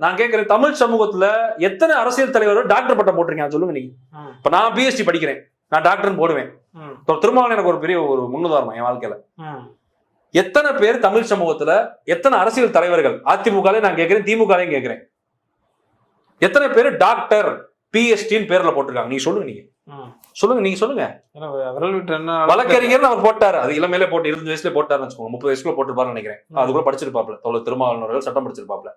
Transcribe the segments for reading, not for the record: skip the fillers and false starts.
நான் கேட்கிறேன், தமிழ் சமூகத்துல எத்தனை அரசியல் தலைவர்கள் டாக்டர் பட்டம் போட்டிருக்கீங்க சொல்லுங்க நீங்க. இப்ப நான் பிஎஸ்டி படிக்கிறேன், நான் டாக்டர்னு போடுவேன். திருமாவளவன் எனக்கு ஒரு பெரிய ஒரு முன்னுதாரணம் என் வாழ்க்கையில. எத்தனை பேர் தமிழ் சமூகத்துல எத்தனை அரசியல் தலைவர்கள், அதிமுகலையும் நான் கேட்கிறேன், திமுகலையும் கேட்கிறேன், எத்தனை பேர் டாக்டர் பிஎஸ்டின்னு பேர்ல போட்டிருக்காங்க? நீங்க சொல்லுங்க, நீங்க சொல்லுங்க, நீங்க சொல்லுங்க. வழக்கறிஞர் அவர் போட்டாரு, அது இளமையில போட்டு 20 வயசுல போட்டாருன்னு வச்சுக்கோங்க, 30 வயசுல போட்டுருப்பாருன்னு நினைக்கிறேன். அதுக்குள்ள படிச்சிருப்பாப்ல, திருமாவளவன் சட்டம் படிச்சிருப்பாப்ல.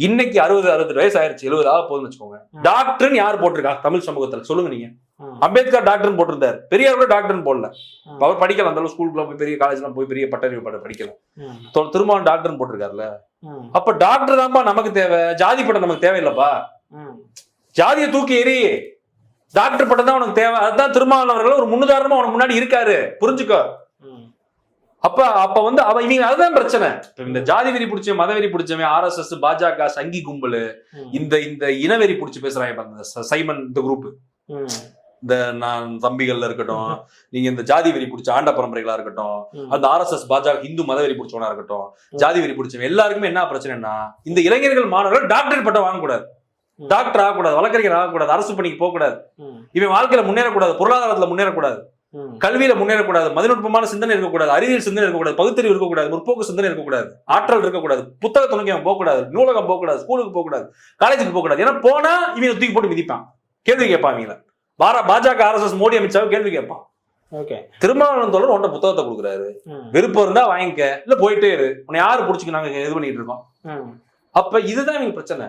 இன்னைக்கு 60-68 வயசு ஆயிருச்சு, 70 ஆக போகுதுன்னு வச்சுக்கோங்க. டாக்டர்னு யார் போட்டிருக்கா தமிழ் சமூகத்துல சொல்லுங்க நீங்க? அம்பேத்கர் டாக்டர் போட்டிருந்தாரு, பெரியார் கூட டாக்டர் போடல. அவர் படிக்கலாம், அந்த ஸ்கூலுக்குள்ள போய் பெரிய காலேஜ்லாம் போய் பெரிய பட்டறிவு படிக்கலாம். திருமாவளவன் டாக்டர் போட்டிருக்காருல்ல, அப்ப டாக்டர் தான்ப்பா நமக்கு தேவை, ஜாதி பட்டம் நமக்கு தேவையில்லப்பா. ஜாதியை தூக்கி எறி, டாக்டர் பட்டம் தான் உனக்கு தேவை. அதுதான் திருமாவளவர்கள் ஒரு முன்னுதாரணமா உனக்கு முன்னாடி இருக்காரு, புரிஞ்சுக்கோ. அப்ப வந்து இவங்க அதுதான் பிரச்சனை. இந்த ஜாதி வெறி பிடிச்ச, மத வெறி பிடிச்சவன், RSS, பாஜக, சங்கி கும்பல், இந்த இனவெறி பிடிச்சி பேசுறாங்க. சைமன் இந்த குரூப், இந்த நான் தம்பிகள்ல இருக்கட்டும், நீங்க இந்த ஜாதி வெறி பிடிச்ச ஆண்ட பரம்பரைகளா இருக்கட்டும், அந்த RSS, பாஜக, இந்து மத வெறி பிடிச்சவனா இருக்கட்டும், ஜாதி வெறி பிடிச்சவன் எல்லாருக்குமே என்ன பிரச்சனைனா, இந்த இளைஞர்கள் மாணவர்கள் டாக்டர் பட்டம் வாங்கக்கூடாது, டாக்டர் ஆகக்கூடாது, வழக்கறிஞர் ஆகக்கூடாது, அரசு பணிக்கு போகக்கூடாது, இவன் வாழ்க்கையில முன்னேறக்கூடாது, பொருளாதாரத்துல முன்னேறக்கூடாது, கல்வியில முன்னேறக்கூடாது, மதிநுட்பமான சிந்தனை இருக்கக்கூடாது, அறிவியல் சிந்தனை இருக்கக்கூடாது, பகுத்தறிவு இருக்கக்கூடாது, முற்போக்கு சிந்தனை இருக்கக்கூடாது, ஆற்றல் இருக்கக்கூடாது, புத்தக துணைக்கு அவன் போகக்கூடாது, நூலகம் போகக்கூடாது, ஸ்கூலுக்கு போகக்கூடாது, காலேஜுக்கு போகக்கூடாது. ஏன்னா போனா இவங்க தூக்கி போட்டு மிதிப்பான், கேள்வி கேட்பான். இவங்கள பாஜக, RSS, மோடி, அமித்ஷா கேள்வி கேட்பான். திருமாவளவன் தோழர் உன்ட்ட புத்தகத்தை கொடுக்குறாரு, விருப்பம் இருந்தா வாங்கிக்க, இல்ல போயிட்டே இரு, உன்னை யாரு புடிச்சுக்கு நாங்க இது பண்ணிட்டு இருக்கோம். அப்ப இதுதான் இவங்க பிரச்சனை.